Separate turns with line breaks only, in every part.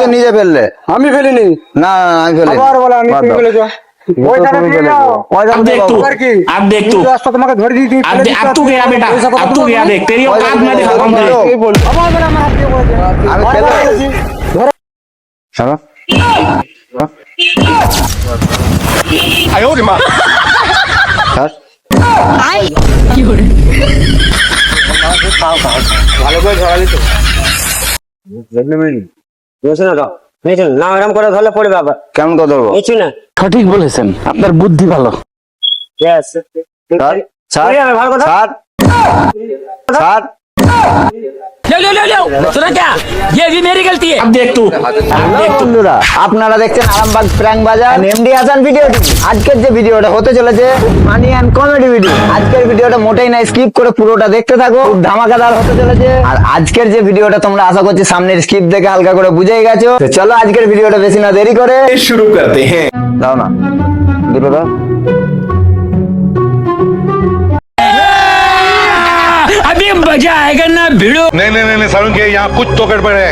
তো নিজে ফেললে।
আমি ফেলিনি।
না আমি ফেলিনি।
আবার বলো আমি তুমি ফেলেছো। ওইটাকে দিয়ে দাও।
अब देख तू,
अब देख तू। रास्ता তোমাকে ধরে দিই।
अब तू गया बेटा, अब तू गया देख, तेरी औकात मैं दिखाता हूँ तुझे।
আবার বলে আমার হাত দিয়ে বলেছে।
আমি ফেলেছি। চলো।
आयो रे माँ।
স্যার
ভালো করে ঝরালি তো। বুঝছ না তো? না এরকম করে ধরলে পড়বে আবার।
কেমন কথা বলবো?
কিছু না।
সঠিক বলেছেন, আপনার বুদ্ধি ভালো।
यस
স্যার স্যার
ভালো কথা।
স্যার স্যার
ले सुना क्या? ये भी मेरी गलती है। अब देख तू, अब देख तू।
বন্ধুরা আপনারা দেখছেন আরামবাগ প্র্যাঙ্ক বাজার এমডি হাসান ভিডিওটি। আজকের যে ভিডিওটা হতে চলেছে মানি এন্ড কমেডি ভিডিও। আজকের ভিডিওটা মোটেই না, স্কিপ করে পুরোটা দেখতে থাকো, খুব ধামাকাদার হতে চলেছে। আর আজকের যে ভিডিওটা তোমরা আশা করছি সামনের স্কিপ দেখে হালকা করে বুঝেই গেছো। তো চলো আজকের ভিডিওটা বেশি না দেরি করে
शुरू करते हैं।
দাও না দুটো দাও।
अभी मजा आएगा ना भिड़ो।
नहीं सारुण के यहाँ कुछ तो गड़बड़ है।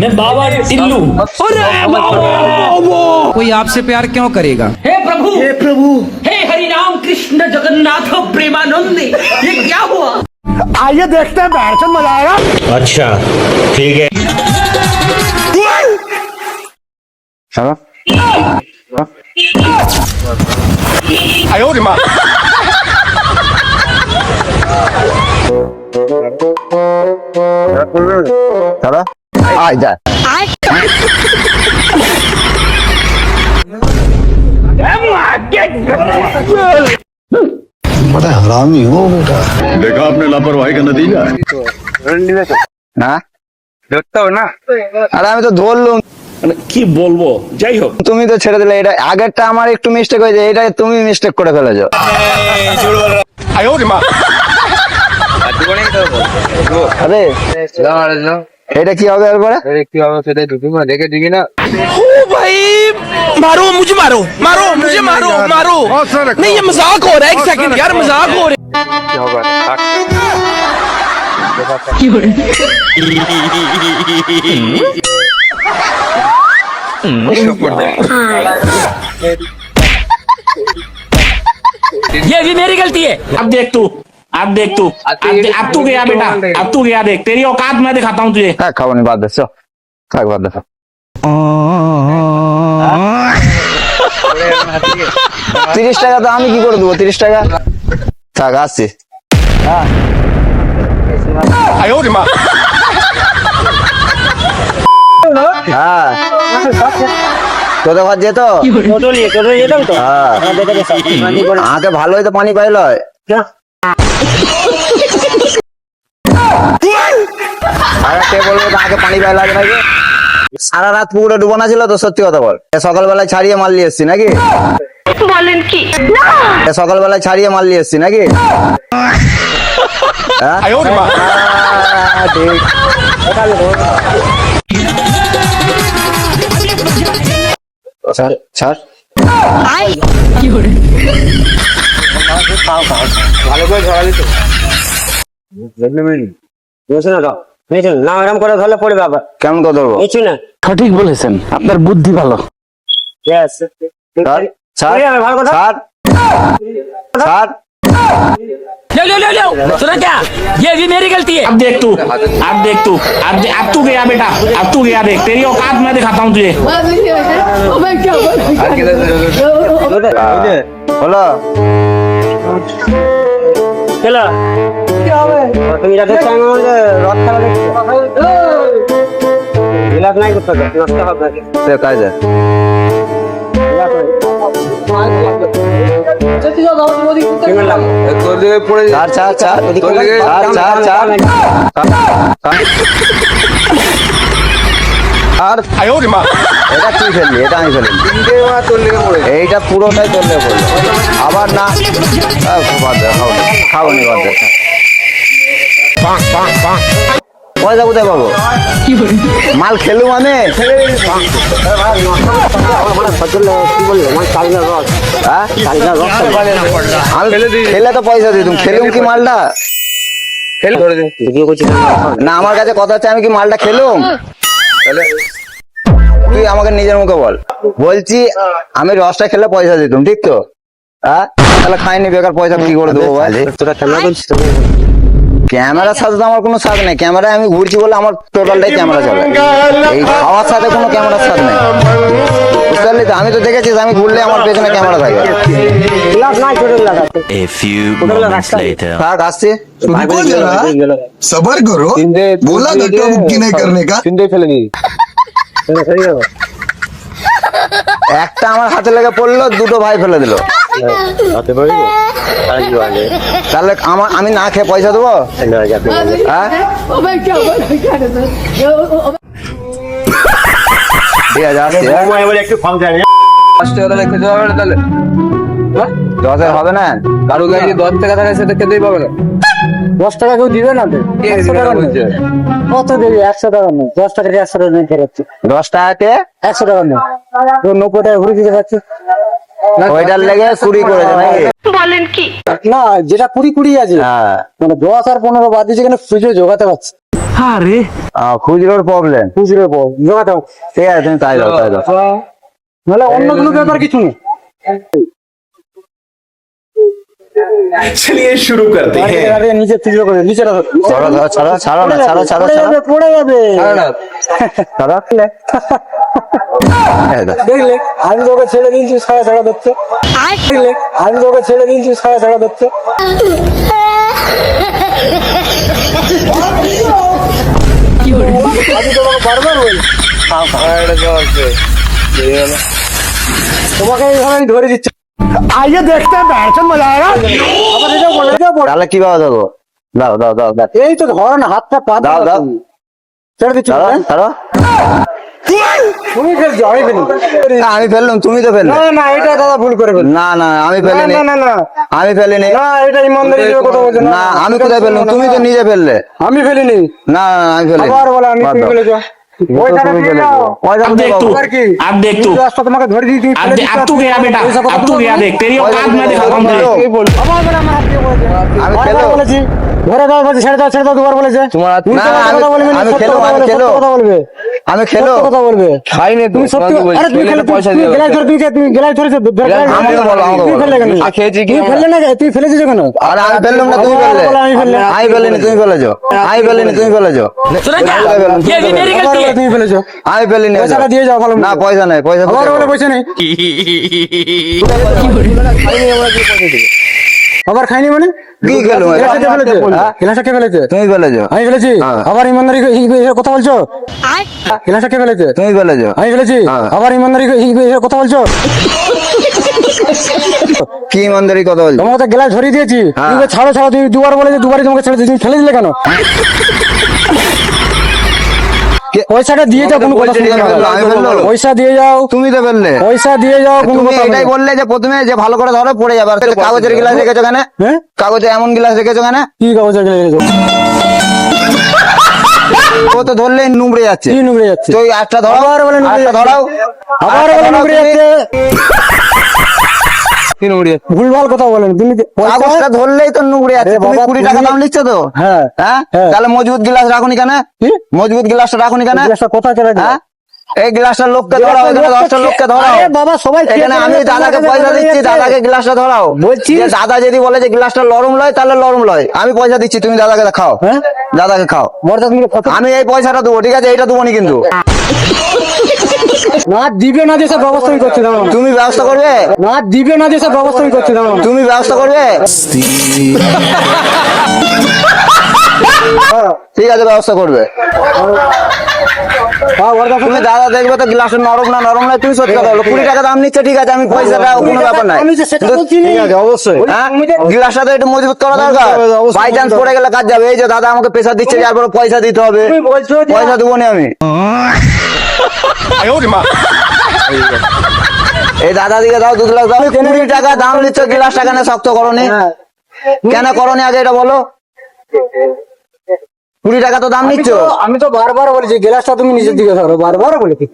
मैं बाबा टिल्लू। अरे
कोई आपसे प्यार क्यों करेगा?
हे प्रभु, हे हरि राम कृष्ण जगन्नाथ प्रेमानंद, ये क्या हुआ?
आइए देखते हैं बैठन मजा आएगा।
अच्छा ठीक है।
চলো
आयो रे माँ।
চলো আয় যা।
देखा आपने लापरवाही का नतीजा।
না
দেখতে হবে না।
আরে আমি তো ধরলুম,
কি বলবো, যাই হোক।
তুমি তো ছেড়ে দিলে। এটা আগেরটা আমার একটু মিস্টেক হয়েছে, এটা তুমি মিস্টেক করে ফেলেছো।
आयो रे माँ।
আরে এটা কি হবে এরপরে?
কি হবে সেটাই তো তুমি দেখে দিবি না।
ओ भाई मारो मुझे, मारो मारो मुझे, मारो मारो। नहीं ये मजाक हो रहा है, एक सेकंड यार, मजाक हो रहा है।
কি হবে?
ये भी मेरी गलती है। अब देख तू, अब देख तू, अब तू गया बेटा, अब तू गया देख, तेरी औकात मैं दिखाता हूँ तुझे।
হ্যাঁ খাবো নি, বাদ দেছো থাক, বাদ দেছো। 30 টাকা তো আমি কি করে দেবো? 30 টাকা থাক, আসছি।
आयो रे माँ।
হ্যাঁ তোদের ঘর যেত
টোটালি যেতাম তো।
হ্যাঁ আগে ভালো হয়তো পানি পাইল কে বলবো তো আগে পানি পাইল আগে নাকি? সারা রাত পুকুরে ডুবানো ছিল তো, সত্যি কথা বল। সকালবেলায় ছাড়িয়ে মারলি এসছি নাকি?
বলেন কি?
সকালবেলায় ছাড়িয়ে মারলি এসছি নাকি? হ্যাঁ
आयो रे माँ।
ঠিক। স্যার স্যার
ভালো করে ঝরালি তো। বুঝছ না তো? না এরকম করে ধরলে পড়বে আবার।
কেমন কথা বলবো?
কিছু না।
সঠিক বলেছেন, আপনার বুদ্ধি ভালো।
यस
স্যার স্যার
ভালো কথা।
স্যার স্যার
ले सुना क्या? ये भी मेरी गलती है। अब देख तू, अब देख तू, अब तू गया बेटा, अब तू गया देख, तेरी औकात मैं दिखाता हूँ तुझे।
হলো
চলো তুমি যা দেখছো আমি আমাদের রথ খেলা দেখছি। বিলাস নাই করতে হবে, নষ্ট হবে না।
কাজ
কেমন লাগে?
চার চার চার চার চার চার আর
आयो रे माँ।
এটা তুই ফেললি, এটা আমি ফেললি। এইটা পুরোটাই তোর লেগে পড়লো। আবার না বাদ দে, খাবো নি, বাদ দে। পয়সা কোথায় পাবো? মাল খেলুম আমি। খেলে তো পয়সা দিই, তুমি খেলুম কি মালটা? না আমার কাছে কথা হচ্ছে, আমি কি মালটা খেলুম? তুই আমাকে নিজের মুখে বল। বলছি আমি রসটা খেলে পয়সা দিতাম, ঠিক তো? হ্যাঁ, তাহলে খাইনি বেকার, পয়সা কি করে দেবো ভাই?
তোরা ক্যামেরা করছিস তো?
ক্যামেরার সাথে তো আমার কোনো সাথ নেই, ক্যামেরায় আমি ঘুরছি বলে আমার টোটালটাই ক্যামেরা চলে। এই খাওয়ার সাথে কোনো ক্যামেরার সাথ নেই, বুঝতে পারলি তো? আমি তো দেখেছিস আমি ঘুরলে আমার পেছনে ক্যামেরা থাকে।
গ্লাস নাই, ছোট গ্লাস আছে।
A few moments later.
থাক, আসছি।
रुको जरा, सबर करो। बोला धक्का मुक्की नहीं करने का।
চিন্তাই ফেলে নি। সরি যাবো।
একটা আমার হাতে লেগে পড়লো, দুটো ভাই ফেলে দিল।
হতে পারি তো? আর কি বলে?
তাহলে আমি না খেয়ে পয়সা দেবো?
না, যাতে বলে।
হ্যাঁ, ঠিক আছে, আসছি। হ্যাঁ?
মোবাইল বলে একটু কম যায় না।
10-এর হবে না?
কারো কাছে 10 টাকা থাকে সেটা খেতেই পাবে না।
10 টাকা কেউ দিবে না তো? 100 টাকা নিচ্ছে। কত দেবে? 100 টাকা নেই। 10 টাকা দিয়ে 100 টাকা নিয়ে ফেরাচ্ছে।
10 টাকাতে
100 টাকা নেই। তো 90 টাকা ঘুরে দিতে পারছে।
ওইটার লেগে চুরি করেছে নাকি?
বলেন কি?
না, যেটা 20 আছে,
হ্যাঁ,
মানে 10 আর 15 বাদ দিয়ে যেখানে খুঁজে জোগাতে পারছে।
খুচরোর প্রবলেম।
খুচরো জোগাতে পারছে।
ঠিক আছে, তুমি তাই দাও, তাই দাও।
নাহলে অন্য কোনো ব্যাপার কিছু নেই।
चलिए शुरू करते हैं।
আরে নিচে তুলে করে নিচে রাখো।
ছাড়ো, ছাড়ো, ছাড়ো, ছাড়ো না, ছাড়ো, ছাড়ো,
পড়ে
ছাড়ো।
যাবে, পড়ে যাবে।
ছাড়ো। এই দাও।
দেখলে আমি তোকে ছেড়ে দিয়েছি, সাড়ে ছাড়া ধরছে। দেখলে আমি তোকে ছেড়ে দিয়েছি, সাড়ে ছাড়া ধরছে। আমি তোমাকে বারবার বলি, তোমাকে এইভাবে আমি ধরে দিচ্ছি। আইয়ে দেখতে ব্যাটন মজা আয়েগা। আবার এটা বলে দাও,
তাহলে কিভাবে দেবো? দাও, দাও, দাও, দাও।
এই তো ধর না, হাতটা পা
দাও, দাও।
ছেড়ে দিচ্ছি।
ছাড়ো, ছাড়ো।
তুমি ফেলছো, আমি ফেলি।
না, আমি ফেললাম, তুমি তো ফেললে।
না না, এটা দাদা ভুল করে ফেল।
না, না, আমি ফেলিনি।
না না না,
আমি ফেলিনি।
না, এটা ইমানদারি দিয়ে কথা বলছো
না, আমি কোথায় ফেললাম? তুমি তো নিজে ফেললে।
আমি ফেলিনি।
না, আমি ফেলিনি।
আবার বলে আমি,
বাদ
তুমি
দাও।
ফেলেছো। পয়সাটা
তুমি
দিয়ে
ফেলেছো।
দাও।
পয়সা
अब
আমি
देख
দেবো।
तू,
আর কি?
अब देख तू,
রাস্তা তোমাকে ধরে দিয়েছি, তুমি ফেলে দিচ্ছ।
अब तू गया बेटा, अब तू गया देख, तेरी औकात मैं दिखाता हूँ तुझे।
আবার বলে আমার হাত দিয়ে বলেছে।
আমি
বারবার
খেলো।
বলেছি, ধরে দাও বলছে, ছেড়ে দাও, ছেড়ে দাও, দুবার বলেছে। তুমি
না,
সত্য
আমি-
কথা বলবে না,
আমি
সত্য
খেলো,
কথা
আমি
বলবে,
খেলো।
সত্য কথা বলবে।
আমি খেলো।
সত্য কথা বলবে।
খাইনি তো,
তুমি সত্যি, আরে তুমি খেলে, তুমি গেলাই ধরে, তুমি গেলাই ধরেছো,
আমাকে বলো, আমাকে
তুমি
বলো।
ফেললে কেন? তুমি ফেললে না, তুমি ফেলেছো কেন?
আরে আমি ফেললাম না, তুমি ফেললে।
বলে আমি ফেললে।
আমি ফেলিনি, তুমি ফেলেছো। আমি ফেলিনি, তুমি ফেলেছো।
सुना क्या? ये भी मेरी
আবার
गलती
বলে
है।
তুমি ফেলেছো।
আমি ফেলিনি।
পয়সাটা দিয়ে যাও, ভালো মতো।
না, পয়সা নেই, পয়সা
আবার
কোথায়
বলে
পাবো?
পয়সা নেই। আবার খাইনি মানে?
কি খেলো?
গ্লাসটা কে ফেলেছে?
হ্যাঁ?
গ্লাসটা কে ফেলেছে?
তুমি ফেলেছো।
আমি ফেলেছি।
হ্যাঁ।
আবার ইমানদারি কথা বলছো? গ্লাসটা কে ফেলেছে?
তুমি ফেলেছো।
আমি ফেলেছি।
হ্যাঁ।
আবার ইমানদারি কথা বলছো?
কি ইমানদারি কথা বলছো?
তোমাকে তো গ্লাস ধরিয়ে দিয়েছি।
হ্যাঁ।
তুমি তো ছাড়ো ছাড়ো, তুমি দুবার বলে যে দুবারই তোমাকে ছেড়ে দিয়েছি, তুমি ফেলে দিলে কেন?
কে-
পয়সাটা দিয়ে যাও, কোনো কথা শুনতে হবে না।
আমি ফেললাম।
পয়সা দিয়ে যাও,
তুমি তো ফেললে।
পয়সা দিয়ে যাও, কোনো
তুমি
কথা
এটাই
হবে না।
বললে যে প্রথমে যে ভালো করে ধরো পড়ে যাবে। আর কাগজের গ্লাস রেখেছো কেন?
হ্যাঁ?
কাগজে এমন গ্লাস রেখেছো কেন?
কি কাগজে গেলে
ও তো ধরলে নুমড়ে যাচ্ছে।
কি নুগড়ে যাচ্ছে?
তো ওই একটা ধরো,
আবার বলে নুমড়ে
আরেকটা
যাচ্ছে।
ধরাও।
আবার
আরেকটা
বলে
ধরাও
নুগড়ে
তুমি।
যাচ্ছে।
কি নুমড়ে?
ভুলভাল কথা বলেন তুমি।
কাগজটা ধরলেই তো নুমড়ে যাচ্ছে।
আরে
তুমি
বাবা,
20 টাকা
তুমি-
দাম নিচ্ছ তো?
হ্যাঁ।
হ্যাঁ?
হ্যাঁ।
তাহলে মজবুত গ্লাস রাখুনি কেন?
কি?
মজবুত গ্লাসটা রাখুনি কেন?
গ্লাসটা কোথায় চলে গেল?
হ্যাঁ? এই গ্লাসটা লোককে ধরাও, এখানে 10টা লোককে ধরাও।
আরে বাবা, সবাই খেয়ে
এখানে
চলে
আমি
যাচ্ছে,
দাদাকে
তোমার
পয়সা
কাছে
দিচ্ছি,
চলে
দাদাকে
যাচ্ছে।
গ্লাসটা ধরাও।
বলছি-
যে দাদা যদি বলে যে গ্লাসটা নরম লয়, তাহলে নরম লয়। আমি পয়সা দিচ্ছি, তুমি দাদাকে খাও।
হ্যাঁ?
দাদাকে খাও।
বড়দা তুমি কত-
আমি এই পয়সাটা দেবো, ঠিক আছে? এইটা দেবো নি কিন্তু।
না দিবে না, যে সব ব্যবস্থা আমি করছি, দাঁড়াও না।
তুমি ব্যবস্থা করবে?
না দিবে না, যে সব ব্যবস্থা আমি করছি, দাঁড়াও না।
তুমি ব্যবস্থা করবে? ঠিক আছে, ব্যবস্থা করবে।
হ্যাঁ, বড়দা
তুমি দাদা দেখবে তো গ্লাসটা নরম না নরম নয়, তুমি সত্যি কথা বলো। 20 টাকা দাম নিচ্ছে, ঠিক আছে? আমি পয়সাটা কোনো ব্যাপার নাই।
আমি যে সেটা
কিন্তু-
বলছি না।
ঠিক আছে, অবশ্যই। হ্যাঁ? গ্লাসটা তো একটু মজবুত করা দরকার। বাই চান্স পড়ে গেলে কাজ যাবে। এই যে দাদা আমাকে প্রেসার দিচ্ছে, যার পরে পয়সা দিতে হবে।
তুমি বলছো যে-
পয়সা দেবো না আমি।
哎呦我的妈！
এই দাদা দিকে দাও 2 গ্লাস দাও। 20 টাকা দাম নিচ্ছ, গ্লাসটা কেন শক্ত করনি?
হ্যাঁ।
কেন করনি আগে এটা বলো? 20 টাকা তো দাম নিচ্ছ।
আমি তো বারবার বলেছি, গ্লাসটা তুমি নিচের দিকে ধরো, বারবার বলেছি।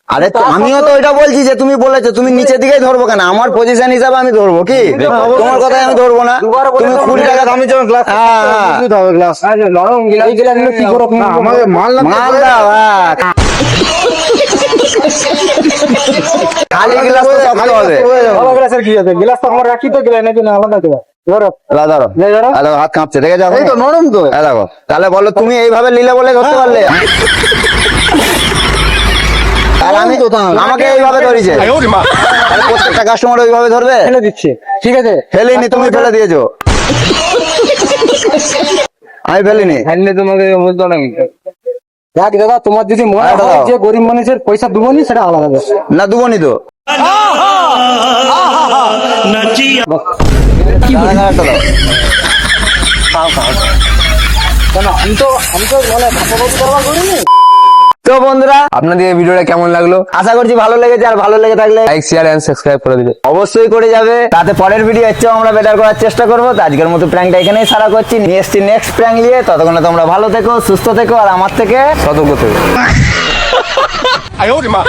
আরে তো আমিও তো ওইটা বলছি যে তুমি বলেছো তুমি নিচের দিকেই ধরবো কেন? আমার পজিশন হিসাবে আমি ধরবো কি? তোমার কথাই আমি ধরবো না। তুমি 20 টাকা দামি গ্লাস। হ্যাঁ, হ্যাঁ।
গ্লাস নরম গ্লাস, এই গ্লাসগুলো কি করো? আমাদের মাল
মাল দাও। হ্যাঁ। খালি গ্লাস তো শক্ত হবে।
ভালো গ্লাসের কি আছে? গ্লাস তো আমার রাখি তো গেলে নাকি না আলাদা দেবা? ধরো
ধরো, ধরো।
ধরো।
এই দেখো, হাত কাঁপছে, দেখে যাও।
এই তো নরম তো।
এই দেখো, তাহলে বলো তুমি এইভাবে নিলে বলে ধরতে পারলে? আর আমি আমাকে এইভাবে ধরেছে,
哎呦我的妈！
তাহলে প্রত্যেকটা কাস্টমার ওইভাবে ধরবে?
ফেলে দিচ্ছি, ঠিক আছে?
ফেলিনি, তুমি ফেলে দিয়েছো। আমি ফেলিনি।
ফেললে তোমাকে বুঝতো না। দেখ দাদা, তোমার যদি মনে
হ্যাঁ,
হয়
দাদা।
যে গরিব মানুষের পয়সা দেবো নি, সেটা আলাদা ব্যাপার।
না দুবনি তো। কি বলে?
কেন? আমি তো মানে ভাষাবাদ করবার করিনি।
তো বন্ধুরা,
আপনাদের এই ভিডিওটা কেমন লাগলো?
আশা করছি ভালো লেগেছে, আর ভালো লেগে থাকলে
লাইক, শেয়ার এন্ড সাবস্ক্রাইব করে দিবে।
অবশ্যই করে যাবে, তাতে পরের ভিডিও হচ্ছে আমরা বেটার করার চেষ্টা করবো। তো আজকের মতো প্র্যাঙ্কটা এখানেই সারা করছি, নিয়ে এসছি নেক্সট প্র্যাঙ্ক নিয়ে। ততক্ষণে তোমরা ভালো থেকো, সুস্থ থেকো, আর আমার থেকে
সতর্ক থেকো।
哎呦我的妈！